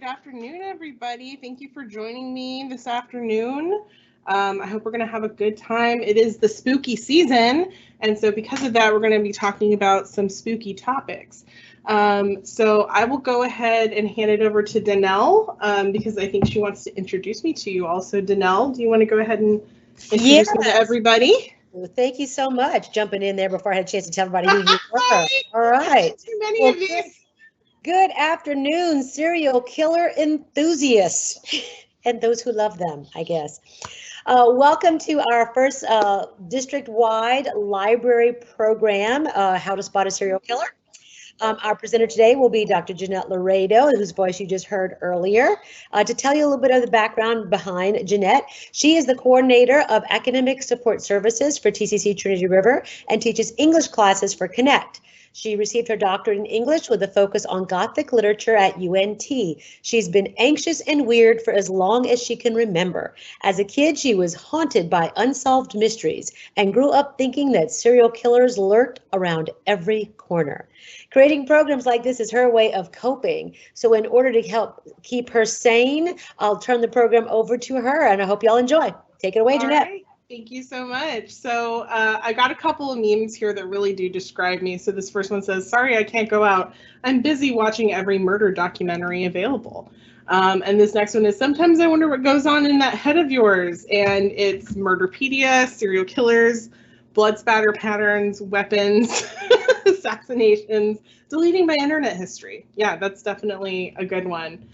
Good afternoon, everybody. Thank you for joining me this afternoon. I hope we're going to have a good time. It is the spooky season, and so because of that, we're going to be talking about some spooky topics. So I will go ahead and hand it over to Danelle because I think she wants to introduce me to you also. Danelle, do you want to go ahead and introduce me to everybody? Well, thank you so much. Jumping in there before I had a chance to tell everybody who you were. Hi. All right. Too many Well, of these. good afternoon, serial killer enthusiasts and those who love them, I guess. Welcome to our first district-wide library program, How to Spot a Serial Killer. Our presenter today will be Dr. Jeanette Laredo, whose voice you just heard earlier. To tell you a little bit of the background behind Jeanette, she is the coordinator of academic support services for TCC Trinity River and teaches English classes for Connect. She received her doctorate in English with a focus on Gothic literature at UNT. She's been anxious and weird for as long as she can remember. As a kid, she was haunted by unsolved mysteries and grew up thinking that serial killers lurked around every corner. Creating programs like this is her way of coping. So in order to help keep her sane, I'll turn the program over to her, and I hope y'all enjoy. Take it away, Jeanette. Right. Thank you so much. So I got a couple of memes here that really do describe me. So this first one says, "Sorry, I can't go out. I'm busy watching every murder documentary available." And this next one is, "Sometimes I wonder what goes on in that head of yours." And it's Murderpedia, serial killers, blood spatter patterns, weapons, assassinations, deleting my internet history. Yeah, that's definitely a good one.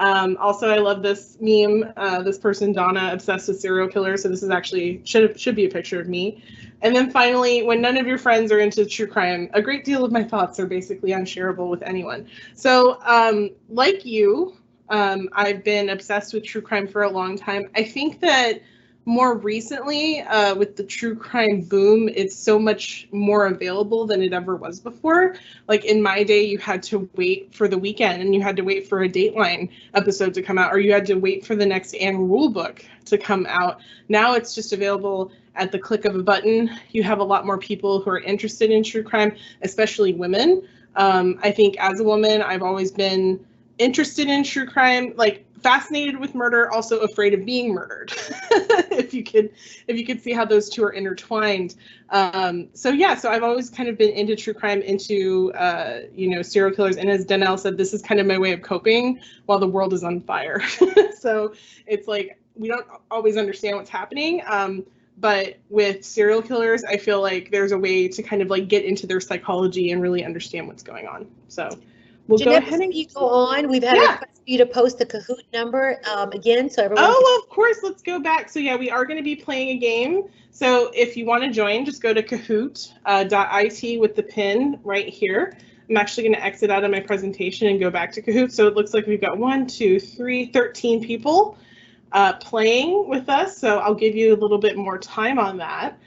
Also, I love this meme. This person, Donna, obsessed with serial killers. So this is actually should be a picture of me. And then finally, when none of your friends are into true crime, a great deal of my thoughts are basically unshareable with anyone. So, like you, I've been obsessed with true crime for a long time. I think that more recently, with the true crime boom, it's so much more available than it ever was before. Like in my day, you had to wait for the weekend and you had to wait for a Dateline episode to come out, or you had to wait for the next Anne Rule book to come out. Now it's just available at the click of a button. You have a lot more people who are interested in true crime, especially women. I think as a woman, I've always been interested in true crime, like fascinated with murder, also afraid of being murdered. if you could see how those two are intertwined. So yeah, so I've always kind of been into true crime, into serial killers, and as Danelle said, this is kind of my way of coping while the world is on fire. So it's like we don't always understand what's happening. But with serial killers, I feel like there's a way to kind of like get into their psychology and really understand what's going on. So we'll Jeanette, go ahead and before you go on, we've had a request for you to post the Kahoot number again, so everyone. Oh, of course. Let's go back. So yeah, we are going to be playing a game. So if you want to join, just go to Kahoot.it with the pin right here. I'm actually going to exit out of my presentation and go back to Kahoot. So it looks like we've got 13 people playing with us. So I'll give you a little bit more time on that.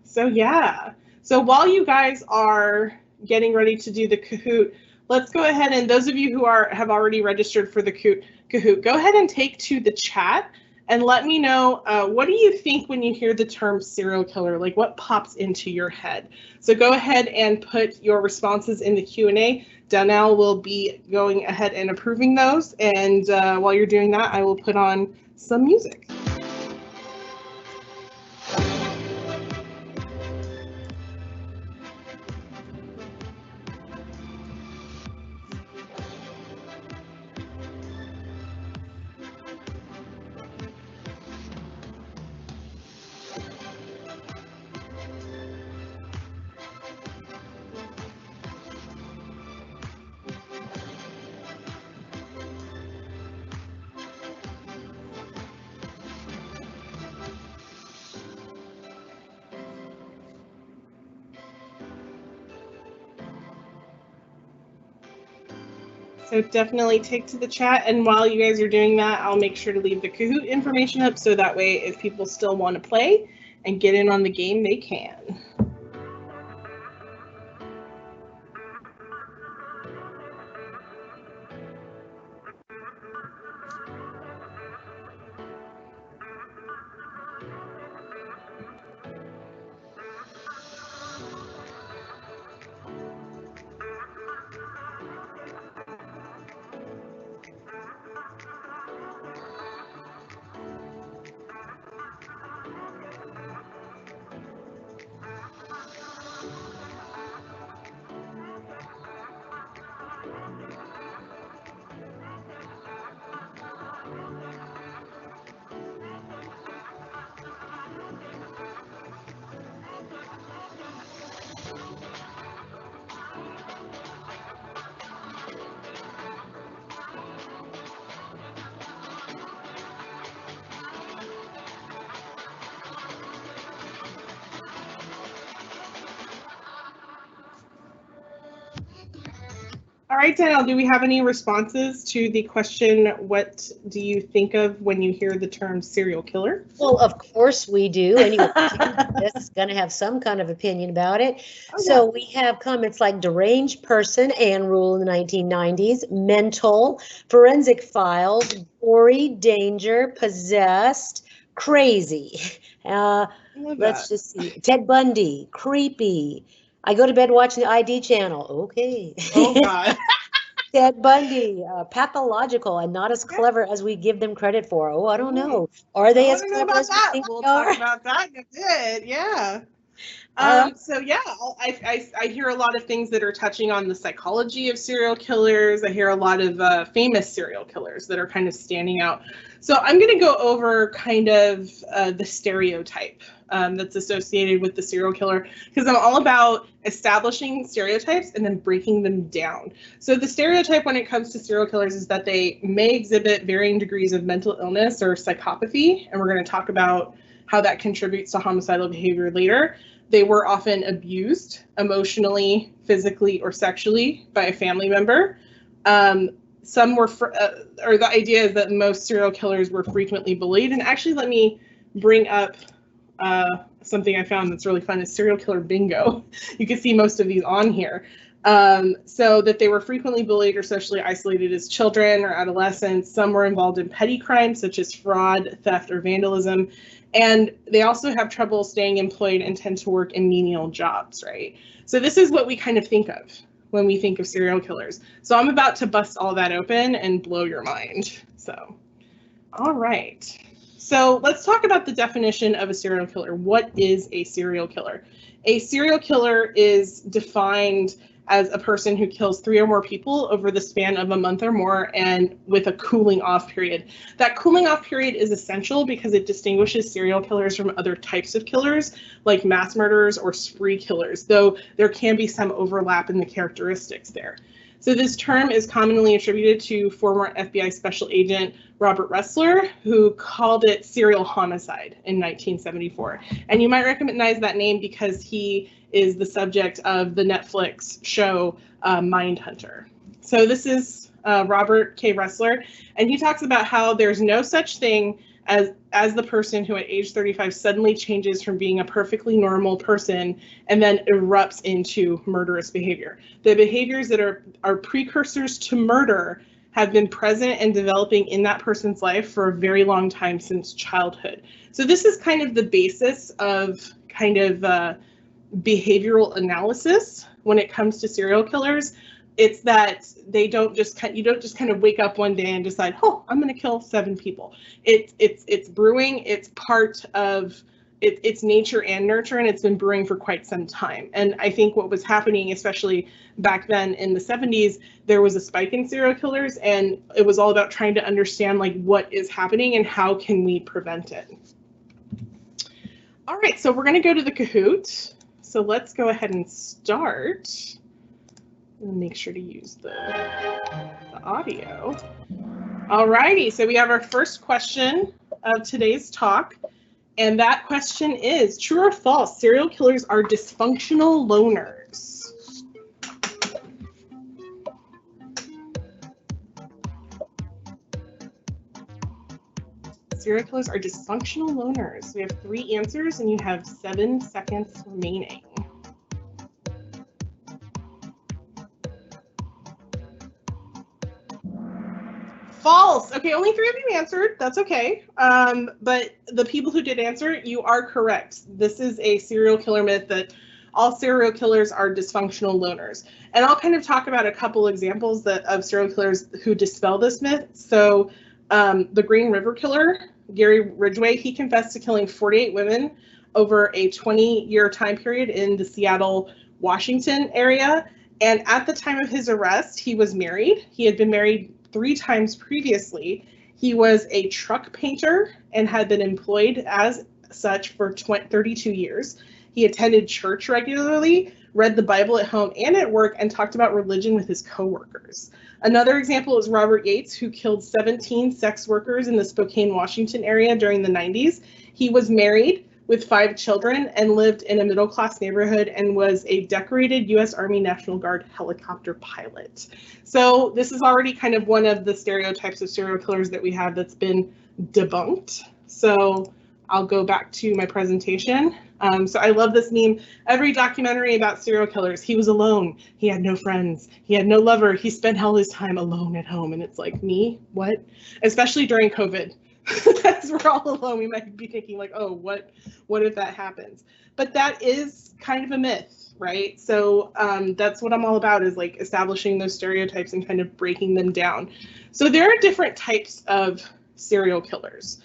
So yeah. So while you guys are getting ready to do the Kahoot, let's go ahead, and those of you who have already registered for the Kahoot, go ahead and take to the chat and let me know what do you think when you hear the term serial killer, like what pops into your head. So go ahead and put your responses in the Q&A. Danelle will be going ahead and approving those, and while you're doing that, I will put on some music. So definitely take to the chat, and while you guys are doing that, I'll make sure to leave the Kahoot information up so that way if people still want to play and get in on the game, they can. All right, Danielle, do we have any responses to the question, what do you think of when you hear the term serial killer? Well, of course we do. Anyone this is going to have some kind of opinion about it. Oh, So yeah. we have comments like deranged person, Anne Rule in the 1990s, mental, forensic files, gory, danger, possessed, crazy. Let's just see. Ted Bundy, creepy. I go to bed watching the ID channel. Okay. Oh, God. Ted Bundy, pathological and not as clever as we give them credit for. Oh, I don't know. Are they as clever as we think We'll they are? talk about that in a bit. Yeah. So yeah, I hear a lot of things that are touching on the psychology of serial killers. I hear a lot of famous serial killers that are kind of standing out. So I'm going to go over kind of the stereotype that's associated with the serial killer, because I'm all about establishing stereotypes and then breaking them down. So the stereotype when it comes to serial killers is that they may exhibit varying degrees of mental illness or psychopathy, and we're going to talk about how that contributes to homicidal behavior later. They were often abused emotionally, physically, or sexually by a family member. Some were, or the idea is that most serial killers were frequently bullied. And actually, let me bring up something I found that's really fun is serial killer bingo. You can see most of these on here. So that they were frequently bullied or socially isolated as children or adolescents. Some were involved in petty crimes such as fraud, theft, or vandalism. And they also have trouble staying employed and tend to work in menial jobs, right? So this is what we kind of think of when we think of serial killers. So I'm about to bust all that open and blow your mind. So, all right. So let's talk about the definition of a serial killer. What is a serial killer? A serial killer is defined as a person who kills 3 or more people over the span of a month or more and with a cooling off period. That cooling off period is essential because it distinguishes serial killers from other types of killers like mass murderers or spree killers, though there can be some overlap in the characteristics there. So this term is commonly attributed to former FBI Special Agent Robert Ressler, who called it serial homicide in 1974. And you might recognize that name because he is the subject of the Netflix show Mindhunter. So this is Robert K. Ressler, and he talks about how there's no such thing as the person who at age 35 suddenly changes from being a perfectly normal person and then erupts into murderous behavior. The behaviors that are precursors to murder have been present and developing in that person's life for a very long time since childhood. So this is kind of the basis of kind of behavioral analysis when it comes to serial killers. It's that you don't just kind of wake up one day and decide, oh, I'm going to kill 7 people. It's brewing. It's part of its nature and nurture, and it's been brewing for quite some time. And I think what was happening, especially back then in the 70s, there was a spike in serial killers, and it was all about trying to understand like what is happening and how can we prevent it. All right, so we're going to go to the Kahoot. So let's go ahead and start. And make sure to use the audio. All righty, so we have our first question of today's talk. And that question is, true or false, serial killers are dysfunctional loners? Serial killers are dysfunctional loners. We have 3 answers and you have 7 seconds remaining. False. Okay, only 3 of you answered. That's okay. But the people who did answer, you are correct. This is a serial killer myth that all serial killers are dysfunctional loners. And I'll kind of talk about a couple examples of serial killers who dispel this myth. So the Green River Killer, Gary Ridgway, he confessed to killing 48 women over a 20-year time period in the Seattle, Washington area. And at the time of his arrest, he was married. He had been married 3 times previously. He was a truck painter and had been employed as such for 32 years. He attended church regularly, read the Bible at home and at work, and talked about religion with his coworkers. Another example is Robert Yates, who killed 17 sex workers in the Spokane, Washington area during the 90s. He was married, with 5 children and lived in a middle-class neighborhood and was a decorated U.S. Army National Guard helicopter pilot. So this is already kind of one of the stereotypes of serial killers that we have that's been debunked. So I'll go back to my presentation. So I love this meme. Every documentary about serial killers, he was alone. He had no friends. He had no lover. He spent all his time alone at home. And it's like, me? What? Especially during COVID. As we're all alone, we might be thinking like, oh, what if that happens? But that is kind of a myth, right? So that's what I'm all about, is like establishing those stereotypes and kind of breaking them down. So there are different types of serial killers.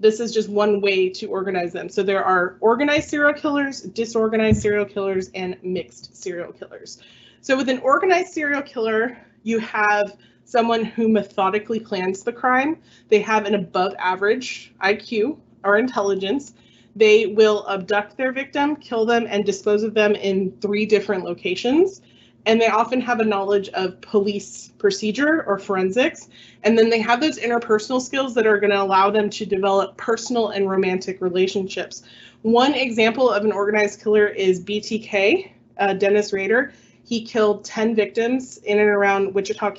This is just one way to organize them. So there are organized serial killers, disorganized serial killers, and mixed serial killers. So with an organized serial killer, you have someone who methodically plans the crime. They have an above average IQ or intelligence. They will abduct their victim, kill them, and dispose of them in 3 different locations. And they often have a knowledge of police procedure or forensics. And then they have those interpersonal skills that are going to allow them to develop personal and romantic relationships. One example of an organized killer is BTK, Dennis Rader. He killed 10 victims in and around Wichita,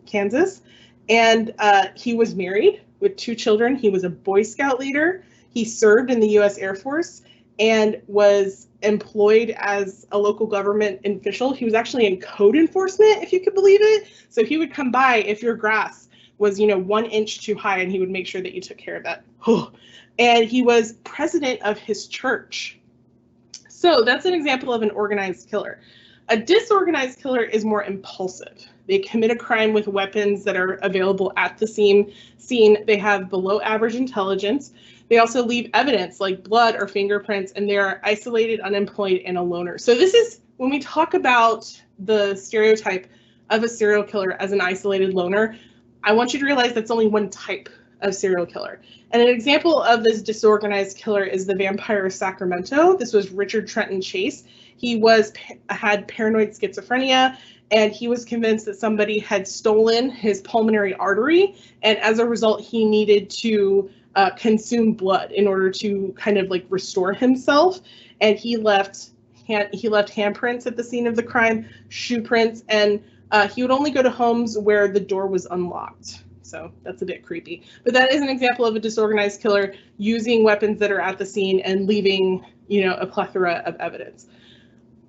Kansas, and he was married with 2 children. He was a Boy Scout leader. He served in the U.S. Air Force and was employed as a local government official. He was actually in code enforcement, if you could believe it. So he would come by if your grass was, 1 inch too high, and he would make sure that you took care of that. And he was president of his church. So that's an example of an organized killer. A disorganized killer is more impulsive. They commit a crime with weapons that are available at the scene. They have below average intelligence. They also leave evidence like blood or fingerprints, and they are isolated, unemployed, and a loner. So this is when we talk about the stereotype of a serial killer as an isolated loner. I want you to realize that's only one type of serial killer. And an example of this disorganized killer is the Vampire of Sacramento. This was Richard Trenton Chase. He had paranoid schizophrenia, and he was convinced that somebody had stolen his pulmonary artery, and as a result, he needed to consume blood in order to kind of like restore himself. And he left handprints at the scene of the crime, shoe prints, and he would only go to homes where the door was unlocked. So that's a bit creepy. But that is an example of a disorganized killer using weapons that are at the scene and leaving, a plethora of evidence.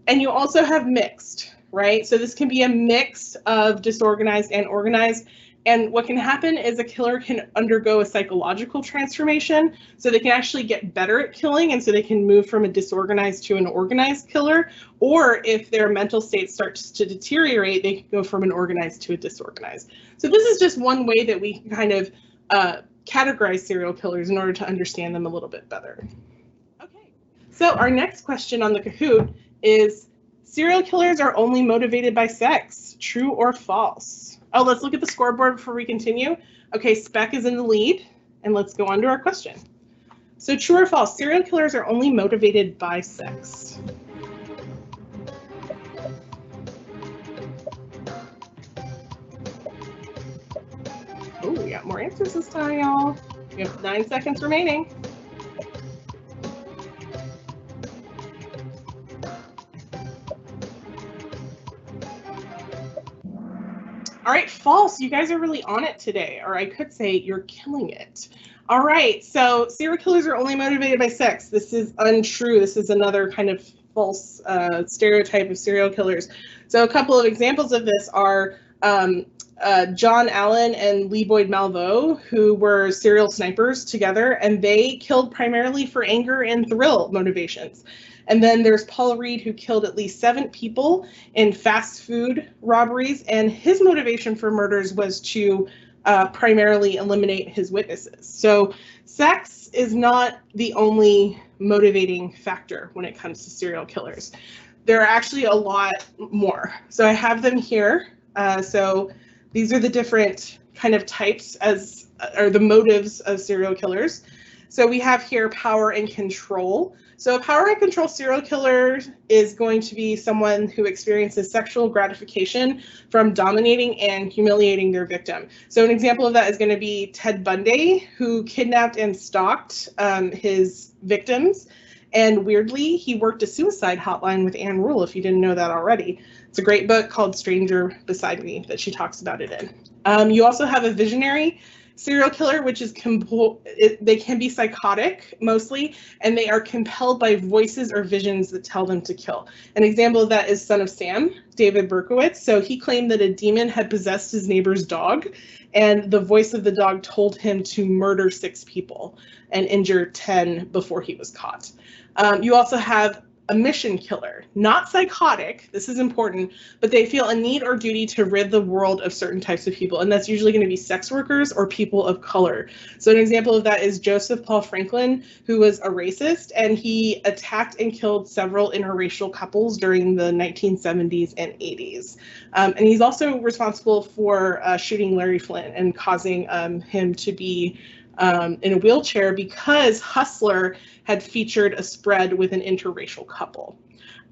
And you also have mixed, right? So this can be a mix of disorganized and organized. And what can happen is a killer can undergo a psychological transformation. So they can actually get better at killing, and so they can move from a disorganized to an organized killer. Or if their mental state starts to deteriorate, they can go from an organized to a disorganized. So this is just one way that we can kind of categorize serial killers in order to understand them a little bit better. Okay, so our next question on the Kahoot is, serial killers are only motivated by sex, true or false? Oh, let's look at the scoreboard before we continue. Okay, Spec is in the lead, and let's go on to our question. So true or false, serial killers are only motivated by sex. Oh, we got more answers this time, y'all. We have 9 seconds remaining. All right, false. You guys are really on it today, or I could say you're killing it. All right, so serial killers are only motivated by sex. This is untrue. This is another kind of false stereotype of serial killers. So a couple of examples of this are John Allen and Lee Boyd Malvo, who were serial snipers together, and they killed primarily for anger and thrill motivations. And then there's Paul Reed, who killed at least 7 people in fast food robberies, and his motivation for murders was to primarily eliminate his witnesses. So sex is not the only motivating factor when it comes to serial killers. There are actually a lot more. So I have them here. So these are the different kind of types or the motives of serial killers. So we have here power and control. So a power and control serial killer is going to be someone who experiences sexual gratification from dominating and humiliating their victim. So an example of that is going to be Ted Bundy, who kidnapped and stalked his victims. And weirdly, he worked a suicide hotline with Anne Rule, if you didn't know that already. It's a great book called Stranger Beside Me that she talks about it in. You also have a visionary serial killer, which is they can be psychotic mostly, and they are compelled by voices or visions that tell them to kill. An example of that is Son of Sam, David Berkowitz. So he claimed that a demon had possessed his neighbor's dog, and the voice of the dog told him to murder 6 people and injure 10 before he was caught. You also have a mission killer, not psychotic, this is important, but they feel a need or duty to rid the world of certain types of people, and that's usually going to be sex workers or people of color. So an example of that is Joseph Paul Franklin, who was a racist, and he attacked and killed several interracial couples during the 1970s and 80s. And he's also responsible for shooting Larry Flynn and causing him to be in a wheelchair because Hustler had featured a spread with an interracial couple.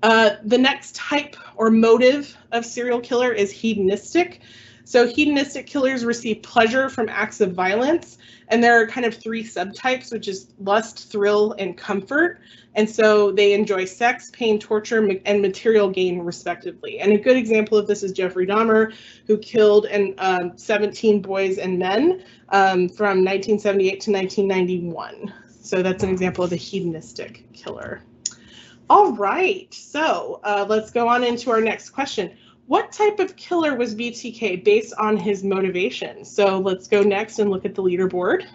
The next type or motive of serial killer is hedonistic. So hedonistic killers receive pleasure from acts of violence, and there are kind of 3 subtypes, which is lust, thrill, and comfort. And so they enjoy sex, pain, torture, and material gain, respectively. And a good example of this is Jeffrey Dahmer, who killed 17 boys and men from 1978 to 1991. So that's an example of a hedonistic killer. All right, so let's go on into our next question. What type of killer was BTK based on his motivation? So let's go next and look at the leaderboard.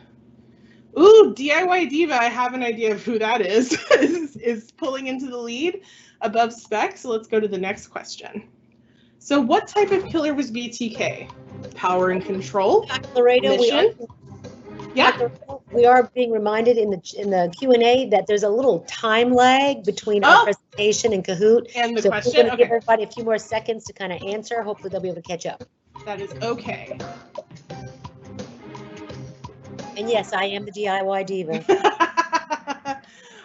Ooh, DIY Diva, I have an idea of who that is, is pulling into the lead above Spec. So let's go to the next question. So what type of killer was BTK? Power and control? Laredo, mission? we are being reminded in the Q&A that there's a little time lag between our presentation and Kahoot. And the so question? We're going to give everybody a few more seconds to kind of answer. Hopefully they'll be able to catch up. That is okay. And yes, I am the DIY Diva.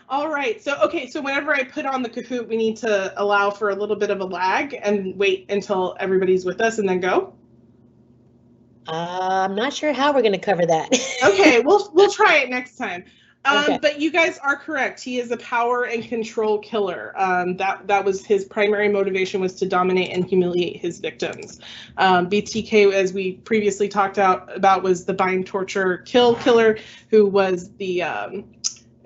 All right, so whenever I put on the Kahoot, we need to allow for a little bit of a lag and wait until everybody's with us and then go? I'm not sure how we're going to cover that. Okay, we'll try it next time. Okay. But you guys are correct. He is a power and control killer. That was his primary motivation, was to dominate and humiliate his victims. BTK, as we previously talked about, was the bind, torture, kill killer, who was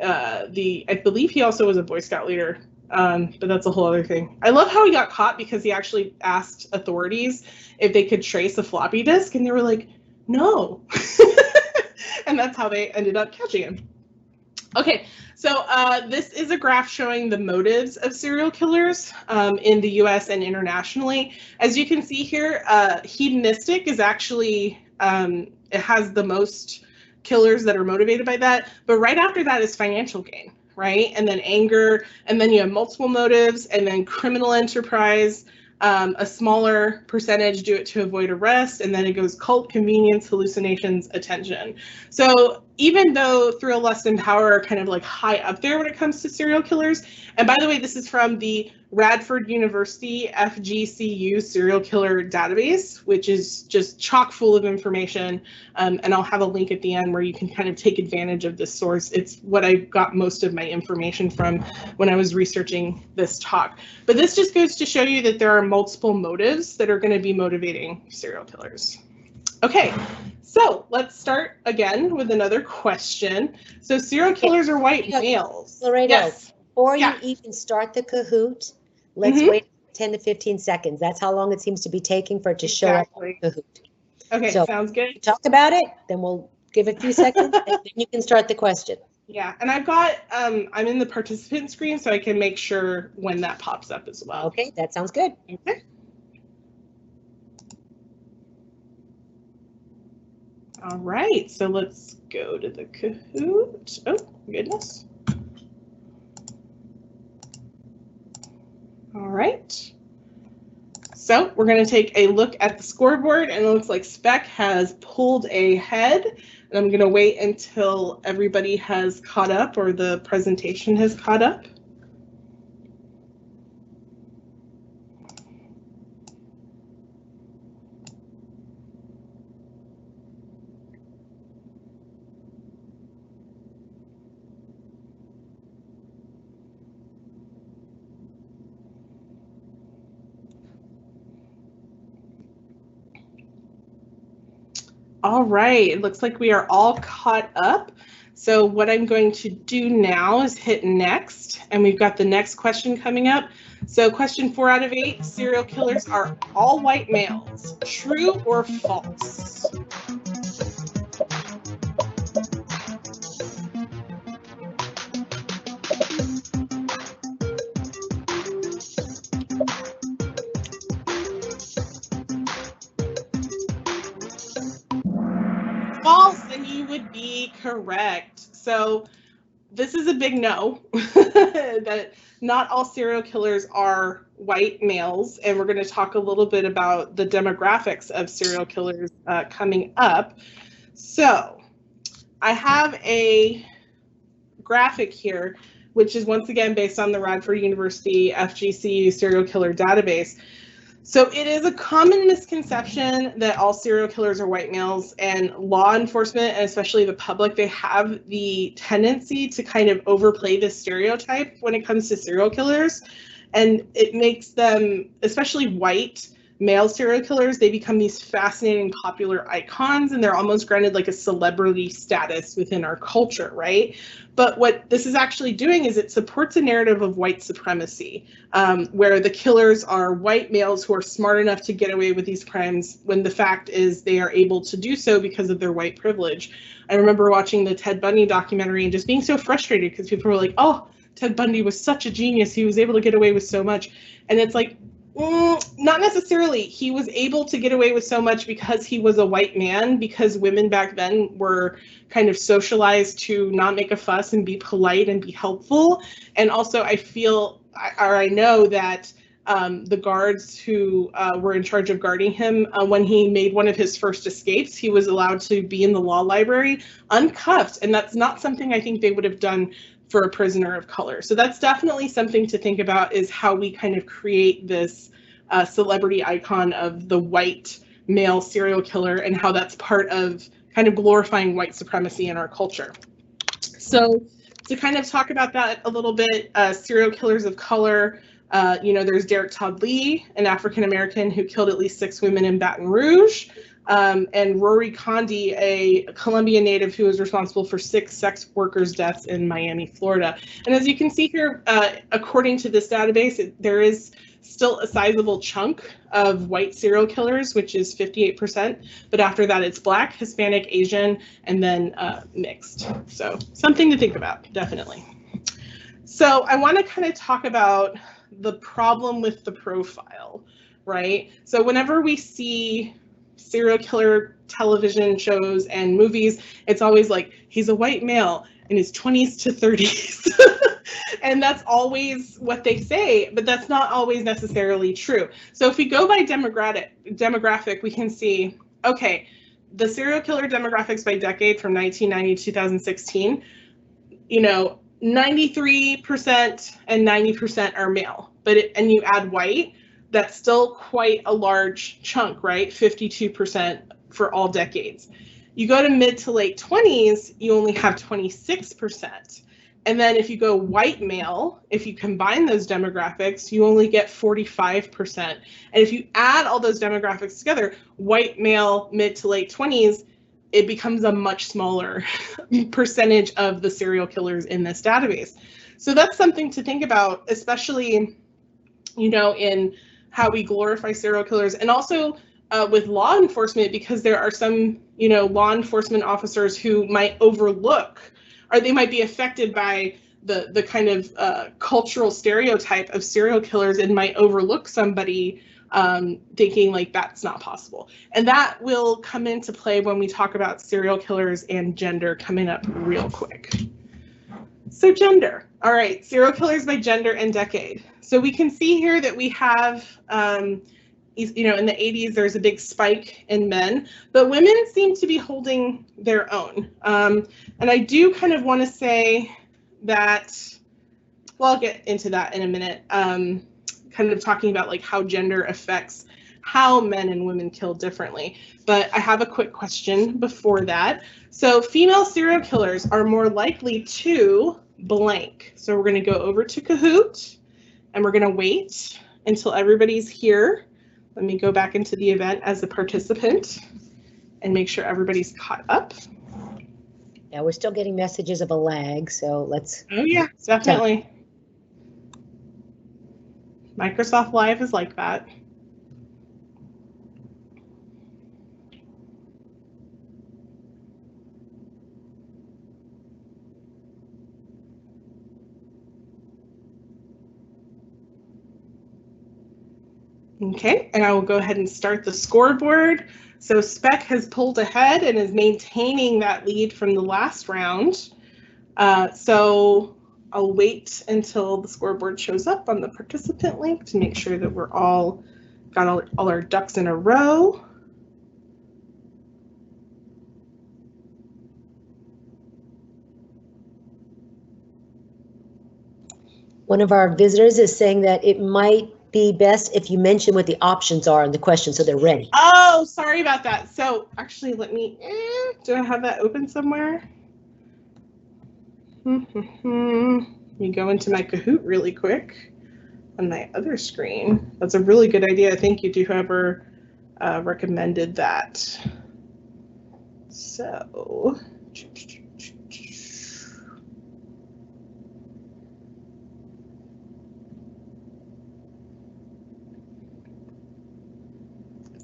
I believe he also was a Boy Scout leader. But that's a whole other thing. I love how he got caught because he actually asked authorities if they could trace a floppy disk, and they were like, no. And that's how they ended up catching him. Okay, so this is a graph showing the motives of serial killers in the US and internationally. As you can see here, hedonistic is actually, it has the most killers that are motivated by that, but right after that is financial gain, right? And then anger, and then you have multiple motives, and then criminal enterprise. A smaller percentage do it to avoid arrest, and then it goes cult, convenience, hallucinations, attention. So even though thrill, lust, and power are kind of like high up there when it comes to serial killers, and by the way, this is from the Radford University FGCU serial killer database, which is just chock full of information, and I'll have a link at the end where you can kind of take advantage of this source. It's what I got most of my information from when I was researching this talk. But this just goes to show you that there are multiple motives that are going to be motivating serial killers. Okay, so let's start again with another question. So serial killers are white males. Laredo, yes. Before you even start the Kahoot, let's wait 10 to 15 seconds. That's how long it seems to be taking for it to show up on Kahoot. Okay, so, sounds good. Talk about it, then we'll give it a few seconds, and then you can start the question. Yeah, and I've got, I'm in the participant screen, so I can make sure when that pops up as well. Okay, that sounds good. Okay. All right, so let's go to the Kahoot. Oh, goodness. All right. So we're going to take a look at the scoreboard, and it looks like Spec has pulled ahead. And I'm going to wait until everybody has caught up or the presentation has caught up. All right, it looks like we are all caught up. So what I'm going to do now is hit next, and we've got the next question coming up. So question 4 out of 8, serial killers are all white males. True or false? False, and you would be correct. So this is a big no, that not all serial killers are white males, and we're going to talk a little bit about the demographics of serial killers coming up. So I have a graphic here, which is once again based on the Radford University FGCU serial killer database. So it is a common misconception that all serial killers are white males, and law enforcement, and especially the public, they have the tendency to kind of overplay this stereotype when it comes to serial killers. And it makes them, especially white male serial killers, they become these fascinating popular icons, and they're almost granted like a celebrity status within our culture, right? But what this is actually doing is it supports a narrative of white supremacy, where the killers are white males who are smart enough to get away with these crimes, when the fact is they are able to do so because of their white privilege. I remember watching the Ted Bundy documentary and just being so frustrated because people were like, oh, Ted Bundy was such a genius. He was able to get away with so much. And it's like, not necessarily. He was able to get away with so much because he was a white man, because women back then were kind of socialized to not make a fuss and be polite and be helpful. And also I feel, or I know that the guards who were in charge of guarding him, when he made one of his first escapes, he was allowed to be in the law library uncuffed. And that's not something I think they would have done for a prisoner of color. So that's definitely something to think about, is how we kind of create this celebrity icon of the white male serial killer, and how that's part of kind of glorifying white supremacy in our culture. So to kind of talk about that a little bit, serial killers of color, there's Derek Todd Lee, an African-American who killed at least 6 women in Baton Rouge. And Rory Condi, a Colombian native who was responsible for 6 sex workers' deaths in Miami, Florida. And as you can see here, according to this database, there is still a sizable chunk of white serial killers, which is 58%. But after that, it's Black, Hispanic, Asian, and then mixed. So something to think about, definitely. So I want to kind of talk about the problem with the profile, right? So whenever we see serial killer television shows and movies, it's always like, he's a white male in his 20s to 30s. And that's always what they say, but that's not always necessarily true. So if we go by demographic, we can see, okay, the serial killer demographics by decade from 1990 to 2016, 93% and 90% are male, and you add white, that's still quite a large chunk, right? 52% for all decades. You go to mid to late 20s, you only have 26%. And then if you go white male, if you combine those demographics, you only get 45%. And if you add all those demographics together, white male, mid to late 20s, it becomes a much smaller percentage of the serial killers in this database. So that's something to think about, especially, in how we glorify serial killers, and also with law enforcement, because there are some, law enforcement officers who might overlook, or they might be affected by the kind of cultural stereotype of serial killers, and might overlook somebody thinking like that's not possible. And that will come into play when we talk about serial killers and gender coming up real quick. So gender. All right, serial killers by gender and decade. So we can see here that we have, in the 80s, there's a big spike in men, but women seem to be holding their own. And I do kind of want to say that, well, I'll get into that in a minute, kind of talking about like how gender affects how men and women kill differently. But I have a quick question before that. So female serial killers are more likely to blank. So we're going to go over to Kahoot and we're going to wait until everybody's here. Let me go back into the event as a participant and make sure everybody's caught up. Yeah, we're still getting messages of a lag, so let's. Oh yeah, definitely. Microsoft Live is like that. Okay, and I will go ahead and start the scoreboard. So Spec has pulled ahead and is maintaining that lead from the last round. So I'll wait until the scoreboard shows up on the participant link to make sure that we're all got all our ducks in a row. One of our visitors is saying that it might be best if you mention what the options are in the question so they're ready. Oh, sorry about that. So actually, let me, do I have that open somewhere? Let me go into my Kahoot really quick on my other screen. That's a really good idea. Thank you to whoever recommended that. So,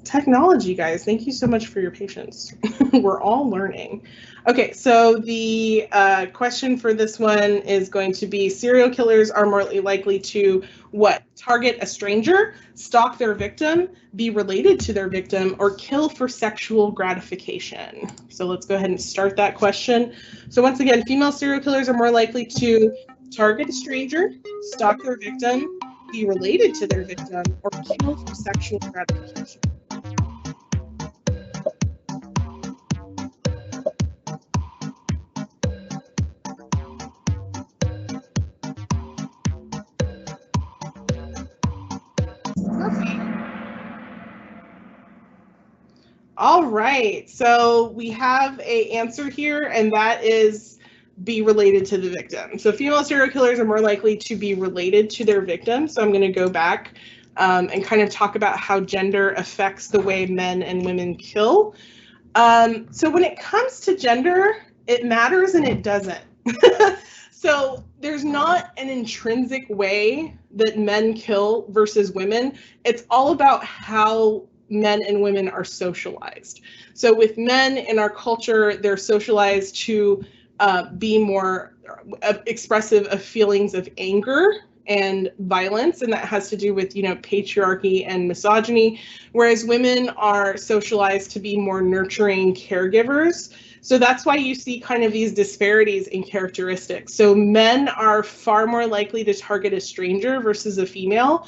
technology, guys, thank you so much for your patience. We're all learning. Okay, so the question for this one is going to be, serial killers are more likely to what? Target a stranger, stalk their victim, be related to their victim, or kill for sexual gratification. So let's go ahead and start that question. So once again, female serial killers are more likely to target a stranger, stalk their victim, be related to their victim, or kill for sexual gratification. All right, so we have an answer here, and that is be related to the victim. So female serial killers are more likely to be related to their victim. So I'm going to go back and kind of talk about how gender affects the way men and women kill. So when it comes to gender, it matters and it doesn't. So there's not an intrinsic way that men kill versus women. It's all about how men and women are socialized. So with men in our culture, they're socialized to be more expressive of feelings of anger and violence, and that has to do with, patriarchy and misogyny, whereas women are socialized to be more nurturing caregivers. So that's why you see kind of these disparities in characteristics. So men are far more likely to target a stranger versus a female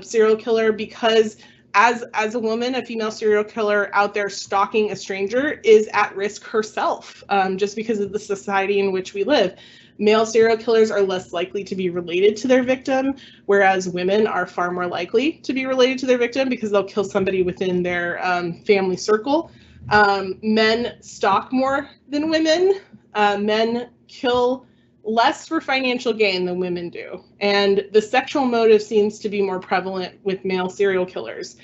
serial killer, because as a woman, a female serial killer out there stalking a stranger is at risk herself, just because of the society in which we live. Male serial killers are less likely to be related to their victim, whereas women are far more likely to be related to their victim because they'll kill somebody within their family circle. Men stalk more than women. Men kill less for financial gain than women do. And the sexual motive seems to be more prevalent with male serial killers.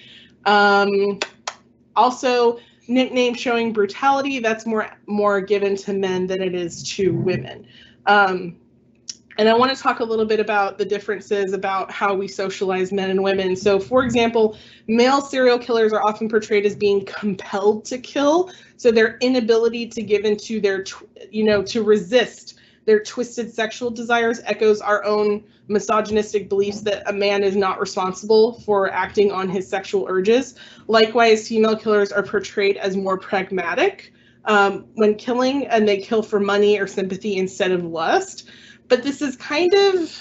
Also, nickname showing brutality, that's more given to men than it is to women. And I want to talk a little bit about the differences about how we socialize men and women. So for example, male serial killers are often portrayed as being compelled to kill. So their inability to give into their, to resist their twisted sexual desires echoes our own misogynistic beliefs that a man is not responsible for acting on his sexual urges. Likewise, female killers are portrayed as more pragmatic when killing, and they kill for money or sympathy instead of lust. But this is kind of,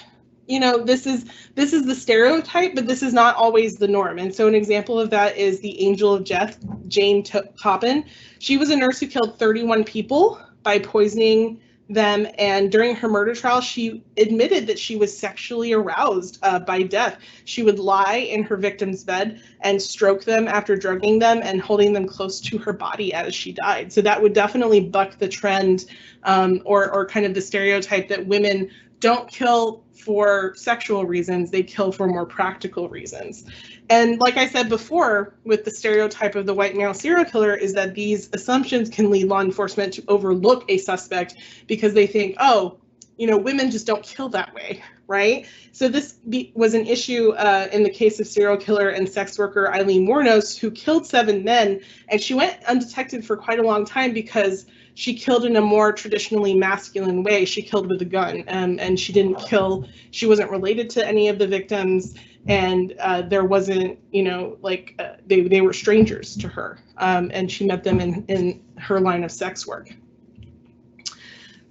you know, this is the stereotype, but this is not always the norm. And so an example of that is the Angel of Death, Jane Toppan. She was a nurse who killed 31 people by poisoning them, and during her murder trial, she admitted that she was sexually aroused by death. She would lie in her victim's bed and stroke them after drugging them and holding them close to her body as she died. So that would definitely buck the trend, or kind of the stereotype that women don't kill for sexual reasons, they kill for more practical reasons. And like I said before, with the stereotype of the white male serial killer, is that these assumptions can lead law enforcement to overlook a suspect because they think, oh, you know, women just don't kill that way, right? So this was an issue in the case of serial killer and sex worker Eileen Wuornos, who killed 7 men, and she went undetected for quite a long time because she killed in a more traditionally masculine way. She killed with a gun, and she didn't kill, she wasn't related to any of the victims, and there wasn't, you know, like they were strangers to her, and she met them in her line of sex work.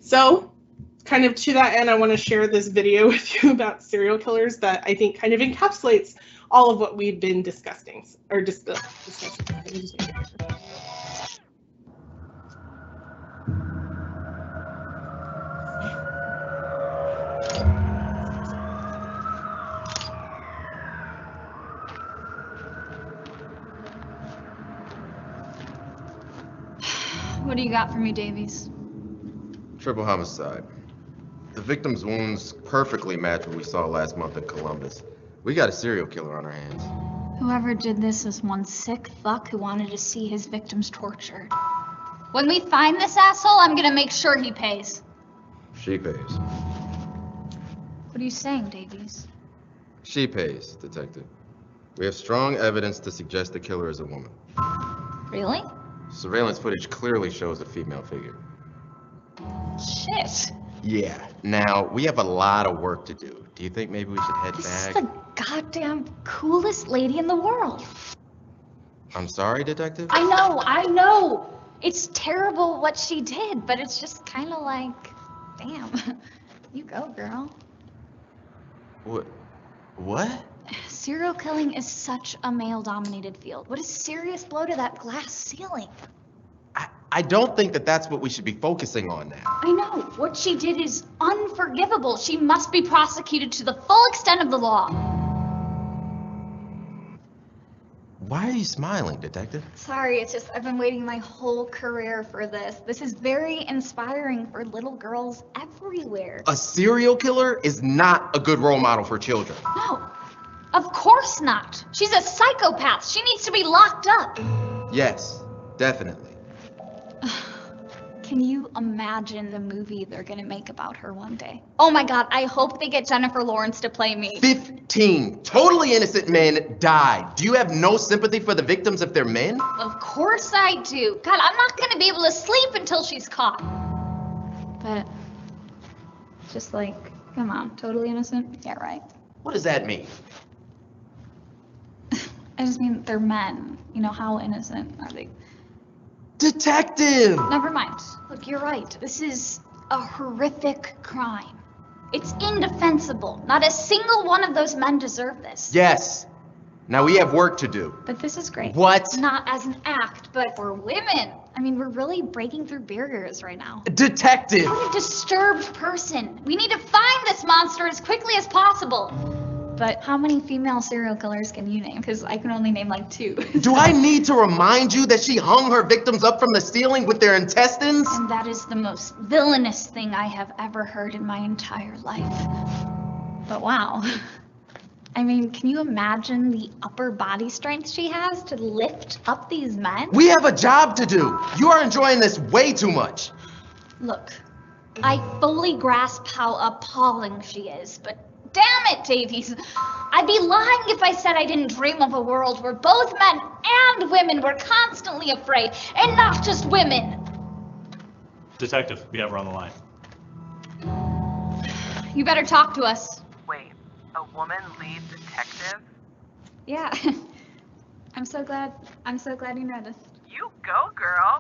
So kind of to that end, I want to share this video with you about serial killers that I think kind of encapsulates all of what we've been discussing. What do you got for me, Davies? Triple homicide. The victim's wounds perfectly match what we saw last month in Columbus. We got a serial killer on our hands. Whoever did this is one sick fuck who wanted to see his victims tortured. When we find this asshole, I'm gonna make sure he pays. She pays. What are you saying, Davies? She pays, Detective. We have strong evidence to suggest the killer is a woman. Really? Surveillance footage clearly shows a female figure. Shit. Yeah. Now, we have a lot of work to do. Do you think maybe we should head This back? is the goddamn coolest lady in the world. I'm sorry, Detective? I know. It's terrible what she did, but it's just kind of like, damn. You go, girl. What? Serial killing is such a male-dominated field. What a serious blow to that glass ceiling. I don't think that that's what we should be focusing on now. I know. What she did is unforgivable. She must be prosecuted to the full extent of the law. Why are you smiling, Detective? Sorry, it's just I've been waiting my whole career for this. This is very inspiring for little girls everywhere. A serial killer is not a good role model for children. No, of course not. She's a psychopath. She needs to be locked up. Yes, definitely. Can you imagine the movie they're gonna make about her one day? Oh my God, I hope they get Jennifer Lawrence to play me. 15 totally innocent men died. Do you have no sympathy for the victims if they're men? Of course I do. God, I'm not gonna be able to sleep until she's caught. But, just like, come on, totally innocent? Yeah, right. What does that mean? I just mean they're men. You know, how innocent are they? Detective! Never mind. Look, you're right. This is a horrific crime. It's indefensible. Not a single one of those men deserve this. Yes. Now we have work to do. But this is great. What? Not as an act, but for women. I mean, we're really breaking through barriers right now. Detective! I'm a disturbed person. We need to find this monster as quickly as possible. But how many female serial killers can you name? Because I can only name like 2. Do I need to remind you that she hung her victims up from the ceiling with their intestines? And that is the most villainous thing I have ever heard in my entire life. But wow. I mean, can you imagine the upper body strength she has to lift up these men? We have a job to do. You are enjoying this way too much. Look, I fully grasp how appalling she is, but damn it, Davies. I'd be lying if I said I didn't dream of a world where both men and women were constantly afraid, and not just women. Detective, we have her on the line. You better talk to us. Wait, a woman lead detective? Yeah. I'm so glad you noticed. You go, girl.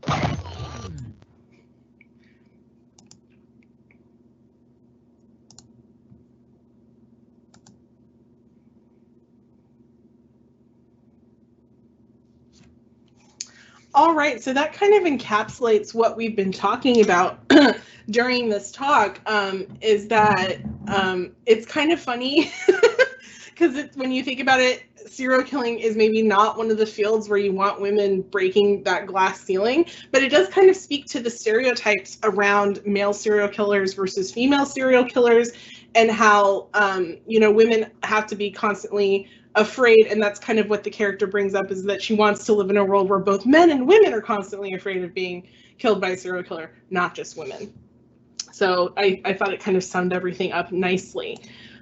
All right, so that kind of encapsulates what we've been talking about during this talk, is that it's kind of funny because when you think about it, serial killing is maybe not one of the fields where you want women breaking that glass ceiling, but it does kind of speak to the stereotypes around male serial killers versus female serial killers, and how women have to be constantly afraid, and that's kind of what the character brings up, is that she wants to live in a world where both men and women are constantly afraid of being killed by a serial killer, not just women. So I thought it kind of summed everything up nicely.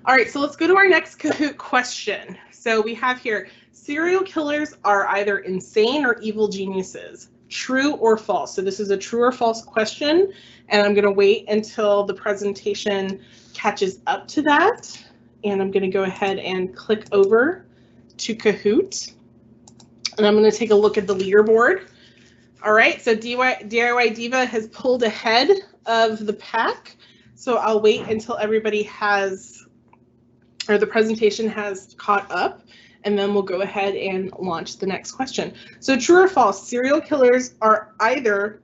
All right, so let's go to our next Kahoot question. So we have here, serial killers are either insane or evil geniuses. True or false? So this is a true or false question, and I'm going to wait until the presentation catches up to that. And I'm going to go ahead and click over to Kahoot. And I'm going to take a look at the leaderboard. All right, so DIY Diva has pulled ahead of the pack. So I'll wait until everybody has, or the presentation has caught up, and then we'll go ahead and launch the next question. So true or false, serial killers are either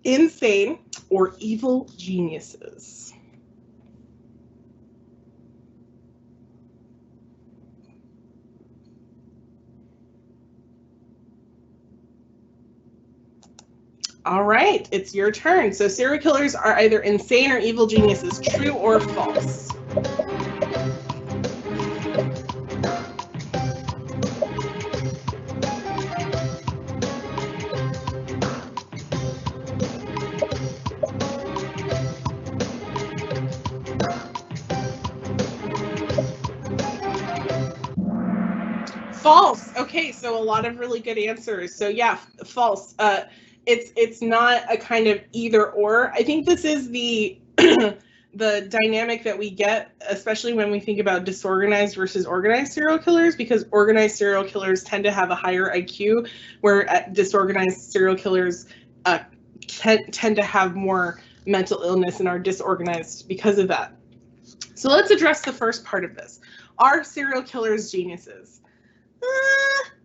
insane or evil geniuses. All right, it's your turn. So serial killers are either insane or evil geniuses, true or false? False. Okay, so a lot of really good answers. So yeah, false. It's not a kind of either or. I think this is the the dynamic that we get, especially when we think about disorganized versus organized serial killers, because organized serial killers tend to have a higher IQ, where disorganized serial killers tend to have more mental illness and are disorganized because of that. So let's address the first part of this. Are serial killers geniuses?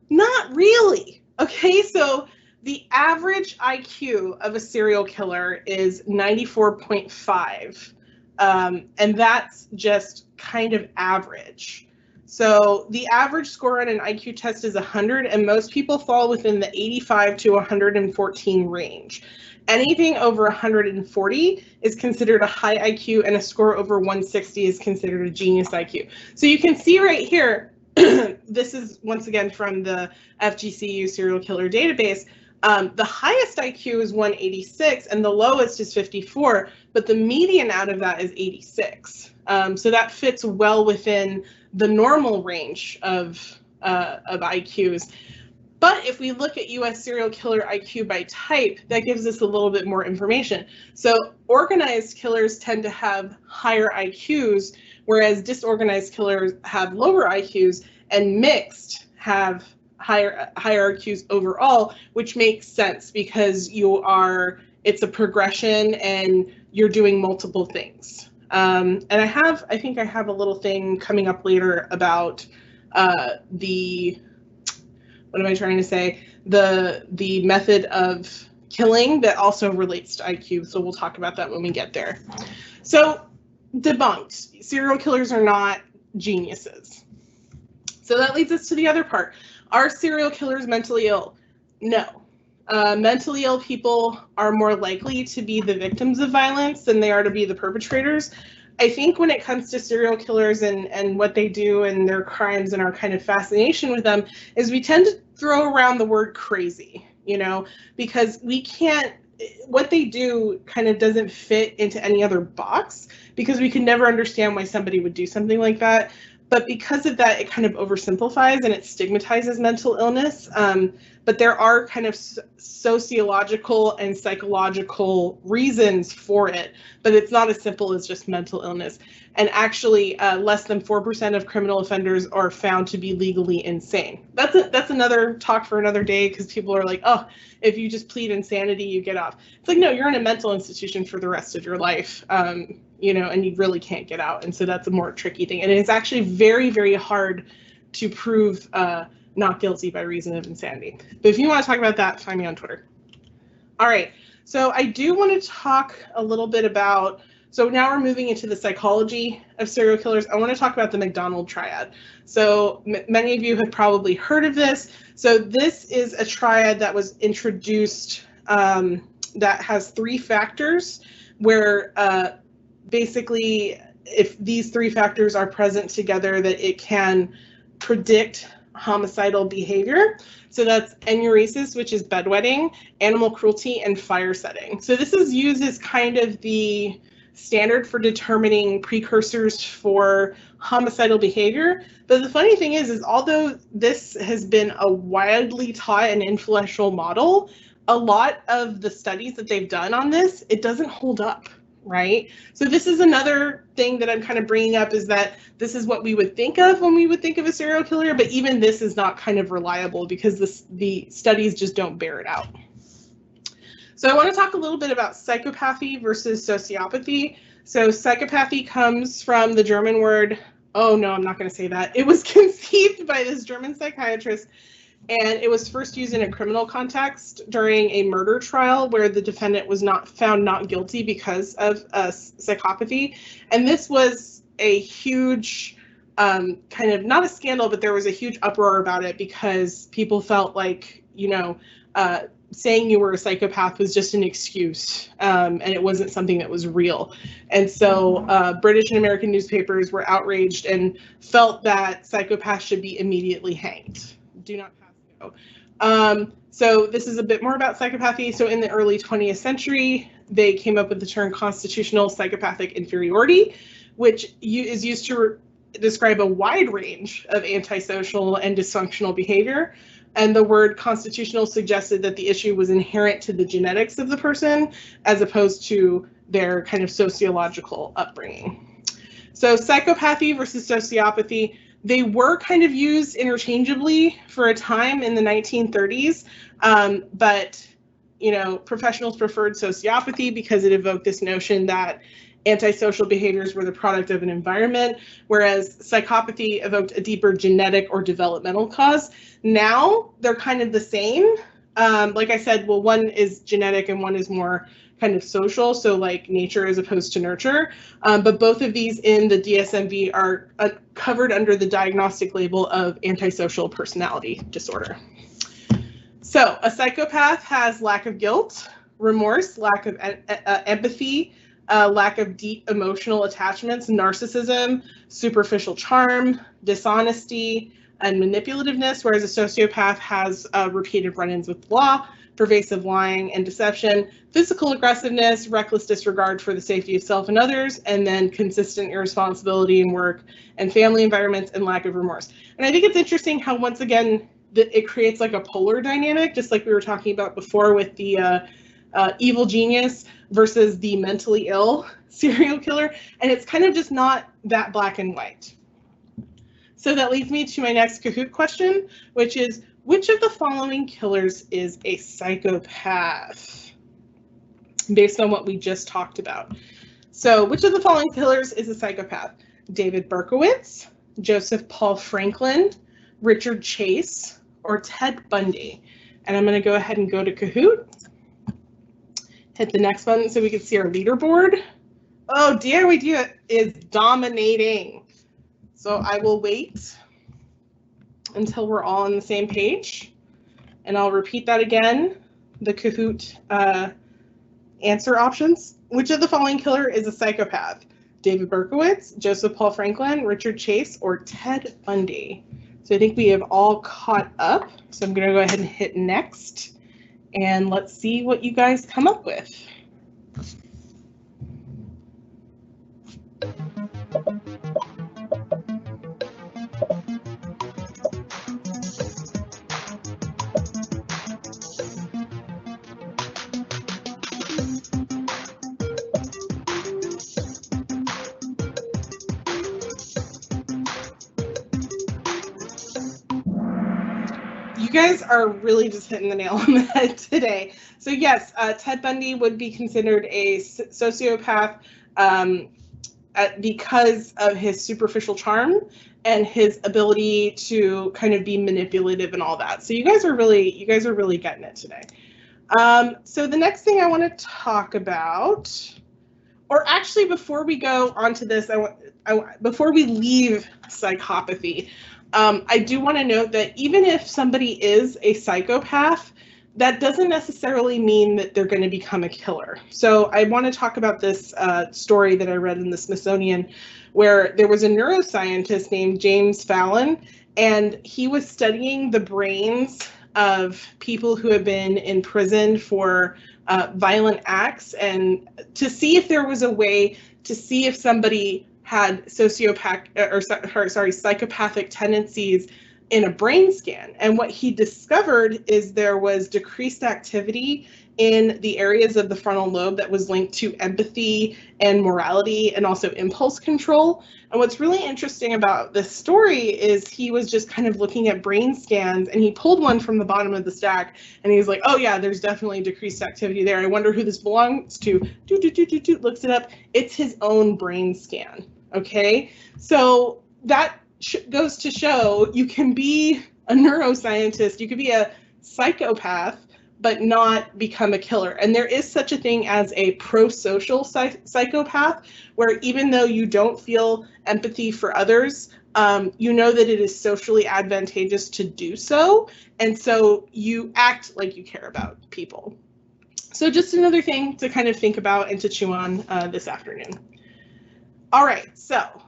Not really. Okay, so the average IQ of a serial killer is 94.5, and that's just kind of average. So the average score on an IQ test is 100, and most people fall within the 85 to 114 range. Anything over 140 is considered a high IQ, and a score over 160 is considered a genius IQ. So you can see right here, this is once again from the FGCU serial killer database. The highest IQ is 186 and the lowest is 54, but the median out of that is 86. So that fits well within the normal range of IQs. But if we look at US serial killer IQ by type, that gives us a little bit more information. So organized killers tend to have higher IQs, whereas disorganized killers have lower IQs, and mixed have higher IQs overall, which makes sense because it's a progression and you're doing multiple things. And I think I have a little thing coming up later about what am I trying to say? The method of killing that also relates to IQ. So we'll talk about that when we get there. So debunked, serial killers are not geniuses. So that leads us to the other part. Are serial killers mentally ill? No. Mentally ill people are more likely to be the victims of violence than they are to be the perpetrators. I think when it comes to serial killers and what they do and their crimes and our kind of fascination with them is we tend to throw around the word crazy, because we can't, what they do kind of doesn't fit into any other box, because we can never understand why somebody would do something like that. But because of that, it kind of oversimplifies and it stigmatizes mental illness. But there are kind of sociological and psychological reasons for it, but it's not as simple as just mental illness. And actually, less than 4% of criminal offenders are found to be legally insane. That's another talk for another day, because people are like, oh, if you just plead insanity, you get off. It's like, no, you're in a mental institution for the rest of your life. And you really can't get out. And so that's a more tricky thing. And it's actually very, very hard to prove not guilty by reason of insanity. But if you want to talk about that, find me on Twitter. All right, so I do want to talk a little bit about, so now we're moving into the psychology of serial killers. I want to talk about the McDonald triad. So many of you have probably heard of this. So this is a triad that was introduced that has 3 factors where basically if these 3 factors are present together, that it can predict homicidal behavior. So that's enuresis, which is bedwetting, animal cruelty, and fire setting. So this is used as kind of the standard for determining precursors for homicidal behavior. But the funny thing is although this has been a widely taught and influential model, a lot of the studies that they've done on this, it doesn't hold up, right? So this is another thing that I'm kind of bringing up, is that this is what we would think of when we would think of a serial killer, but even this is not kind of reliable because the studies just don't bear it out. So I want to talk a little bit about psychopathy versus sociopathy. So psychopathy comes from the German word, oh no, I'm not going to say that. It was conceived by this German psychiatrist, and it was first used in a criminal context during a murder trial where the defendant was found not guilty because of psychopathy. And this was a huge kind of, not a scandal, but there was a huge uproar about it because people felt like, you know, saying you were a psychopath was just an excuse, and it wasn't something that was real. And so British and American newspapers were outraged and felt that psychopaths should be immediately hanged. Do not pass go. So this is a bit more about psychopathy. So in the early 20th century, they came up with the term constitutional psychopathic inferiority, which is used to describe a wide range of antisocial and dysfunctional behavior. And the word constitutional suggested that the issue was inherent to the genetics of the person as opposed to their kind of sociological upbringing. So psychopathy versus sociopathy, they were kind of used interchangeably for a time in the 1930s, but you know, professionals preferred sociopathy because it evoked this notion that antisocial behaviors were the product of an environment, whereas psychopathy evoked a deeper genetic or developmental cause. Now they're kind of the same. Like I said, well, one is genetic and one is more kind of social, so like nature as opposed to nurture. But both of these in the DSM-V are covered under the diagnostic label of antisocial personality disorder. So a psychopath has lack of guilt, remorse, lack of empathy, lack of deep emotional attachments, narcissism, superficial charm, dishonesty, and manipulativeness, whereas a sociopath has repeated run-ins with the law, pervasive lying and deception, physical aggressiveness, reckless disregard for the safety of self and others, and then consistent irresponsibility in work and family environments and lack of remorse. And I think it's interesting how, once again, it creates like a polar dynamic, just like we were talking about before with the evil genius versus the mentally ill serial killer, and it's kind of just not that black and white. So that leads me to my next Kahoot question, which is, which of the following killers is a psychopath? Based on what we just talked about. So which of the following killers is a psychopath? David Berkowitz, Joseph Paul Franklin, Richard Chase, or Ted Bundy? And I'm going to go ahead and go to Kahoot. Hit the next button so we can see our leaderboard. Oh, dare we do it, is dominating. So I will wait until we're all on the same page, and I'll repeat that again, the Kahoot answer options. Which of the following killer is a psychopath? David Berkowitz, Joseph Paul Franklin, Richard Chase, or Ted Bundy? So I think we have all caught up. So I'm going to go ahead and hit next, and let's see what you guys come up with. You guys are really just hitting the nail on the head today. So yes, Ted Bundy would be considered a sociopath. because of his superficial charm and his ability to kind of be manipulative and all that. So you guys are really getting it today. So the next thing I want to talk about, or actually before we go on to this, before we leave psychopathy, I do want to note that even if somebody is a psychopath, that doesn't necessarily mean that they're going to become a killer. So I want to talk about this story that I read in the Smithsonian, where there was a neuroscientist named James Fallon, and he was studying the brains of people who have been imprisoned for violent acts, and to see if there was a way to see if somebody had psychopathic tendencies in a brain scan. And what he discovered is there was decreased activity in the areas of the frontal lobe that was linked to empathy and morality and also impulse control. And what's really interesting about this story is he was just kind of looking at brain scans, and he pulled one from the bottom of the stack, and he was like, oh yeah, there's definitely decreased activity there. I wonder who this belongs to. Looks it up. It's his own brain scan. Okay, so that goes to show you can be a neuroscientist, you could be a psychopath, but not become a killer. And there is such a thing as a prosocial psychopath, where even though you don't feel empathy for others, you know that it is socially advantageous to do so. And so you act like you care about people. So just another thing to kind of think about and to chew on this afternoon. All right, so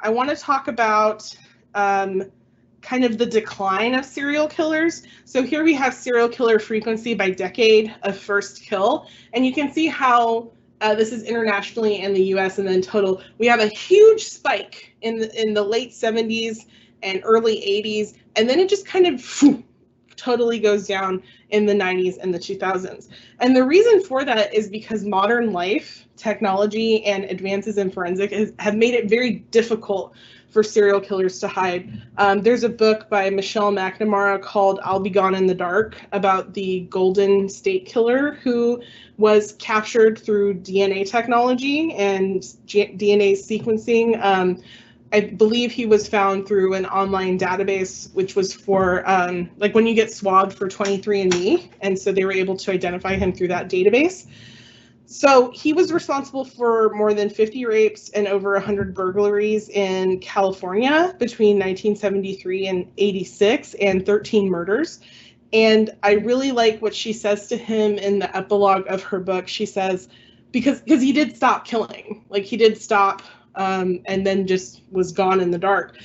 I want to talk about kind of the decline of serial killers. So here we have serial killer frequency by decade of first kill, and you can see how this is internationally and the US, and then total. We have a huge spike in the late 70s and early 80s, and then it just kind of totally goes down in the 90s and the 2000s. And the reason for that is because modern life, technology, and advances in forensic have made it very difficult for serial killers to hide. There's a book by Michelle McNamara called I'll Be Gone in the Dark about the Golden State Killer, who was captured through DNA technology and DNA sequencing. I believe he was found through an online database, which was for like when you get swabbed for 23andMe, and so they were able to identify him through that database. So he was responsible for more than 50 rapes and over 100 burglaries in California between 1973 and 86, and 13 murders. And I really like what she says to him in the epilogue of her book. She says, because he did stop killing, like he did stop and then just was gone in the dark.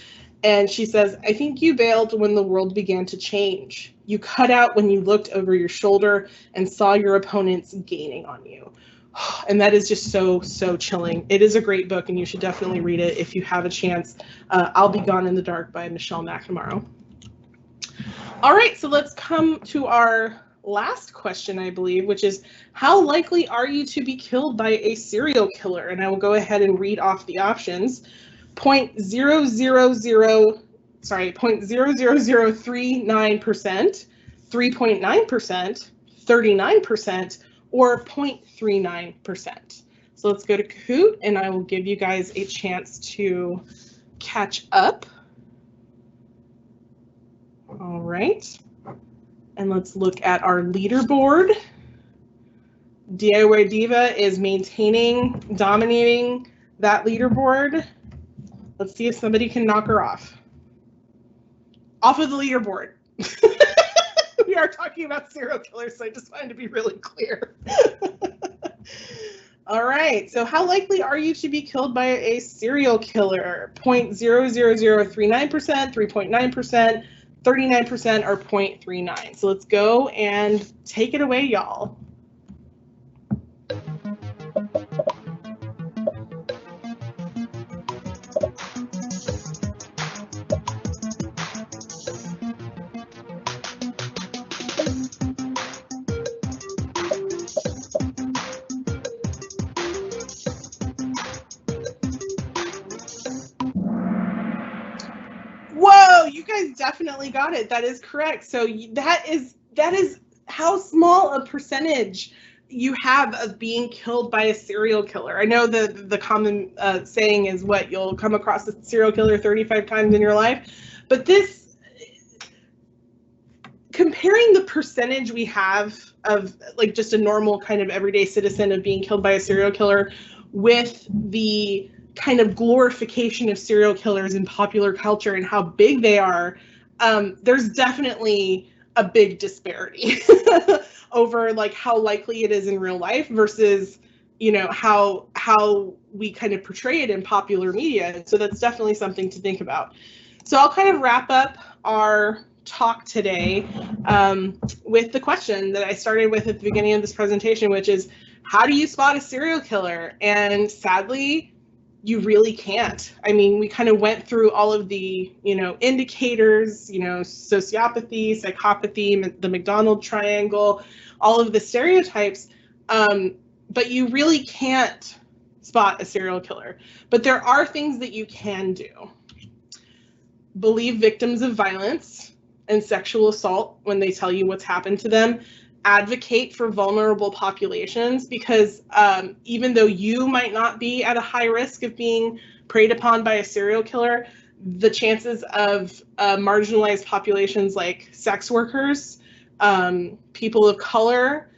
And she says, I think you bailed when the world began to change. You cut out when you looked over your shoulder and saw your opponents gaining on you. And that is just so, so chilling. It is a great book, and you should definitely read it if you have a chance. I'll Be Gone in the Dark by Michelle McNamara. All right, so let's come to our last question, I believe, which is, how likely are you to be killed by a serial killer? And I will go ahead and read off the options. 0.00039%, 3.9%, 39%, or 0.39%. So let's go to Kahoot, and I will give you guys a chance to catch up. All right, and let's look at our leaderboard. DIY Diva is dominating that leaderboard. Let's see if somebody can knock her off of the leaderboard. We are talking about serial killers, so I just wanted to be really clear. All right, so how likely are you to be killed by a serial killer? 0.00039%, 3.9%, 39%, or 0.39. So let's go and take it away, y'all. Whoa, you guys definitely got it. That is correct. So that is how small a percentage you have of being killed by a serial killer. I know the common saying is what, you'll come across a serial killer 35 times in your life, but this, comparing the percentage we have of like just a normal kind of everyday citizen of being killed by a serial killer with the kind of glorification of serial killers in popular culture and how big they are, there's definitely a big disparity over like how likely it is in real life versus, you know, how we kind of portray it in popular media. So that's definitely something to think about. So I'll kind of wrap up our talk today with the question that I started with at the beginning of this presentation, which is, how do you spot a serial killer? And sadly, you really can't. I mean, we kind of went through all of the, you know, indicators, you know, sociopathy, psychopathy, the McDonald triangle, all of the stereotypes, but you really can't spot a serial killer. But there are things that you can do. Believe victims of violence and sexual assault when they tell you what's happened to them. Advocate for vulnerable populations, because even though you might not be at a high risk of being preyed upon by a serial killer, the chances of marginalized populations like sex workers, people of color,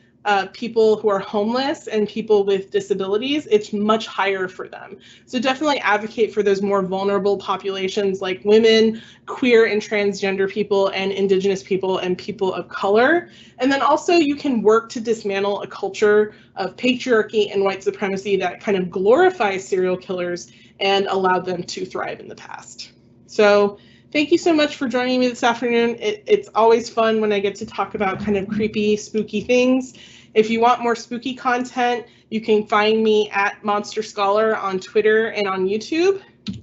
people who are homeless, and people with disabilities, it's much higher for them. So definitely advocate for those more vulnerable populations like women, queer and transgender people, and Indigenous people and people of color. And then also you can work to dismantle a culture of patriarchy and white supremacy that kind of glorifies serial killers and allowed them to thrive in the past. So thank you so much for joining me this afternoon. It's always fun when I get to talk about kind of creepy, spooky things. If you want more spooky content, you can find me at Monster Scholar on Twitter and on YouTube.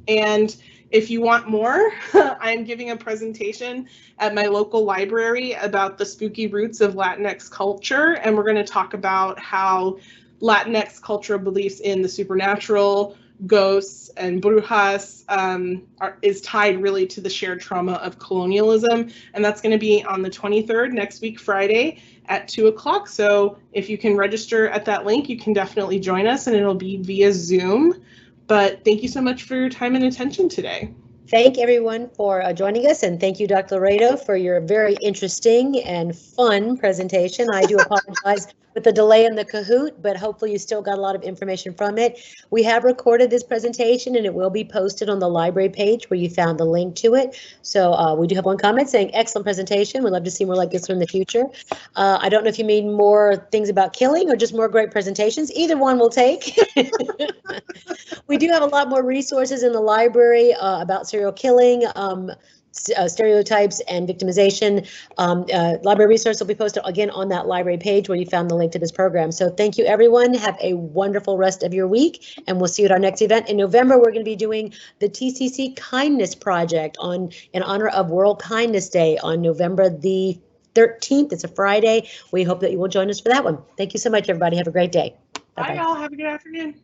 And if you want more, I'm giving a presentation at my local library about the spooky roots of Latinx culture. And we're going to talk about how Latinx cultural beliefs in the supernatural, ghosts, and brujas is tied really to the shared trauma of colonialism. And that's going to be on the 23rd, next week, Friday at 2 o'clock. So if you can register at that link, you can definitely join us, and it'll be via Zoom. But thank you so much for your time and attention today. Thank everyone for joining us, and thank you, Dr. Laredo, for your very interesting and fun presentation. I do apologize with the delay in the Kahoot, but hopefully you still got a lot of information from it. We have recorded this presentation, and it will be posted on the library page where you found the link to it. So we do have one comment saying, excellent presentation. We'd love to see more like this in the future. I don't know if you mean more things about killing or just more great presentations. Either one will take. We do have a lot more resources in the library about serial killing, stereotypes, and victimization. Library resource will be posted again on that library page where you found the link to this program. So thank you, everyone. Have a wonderful rest of your week, and we'll see you at our next event. In November, we're going to be doing the TCC Kindness Project in honor of World Kindness Day on November the 13th. It's a Friday. We hope that you will join us for that one. Thank you so much, everybody. Have a great day. Bye, y'all. Have a good afternoon.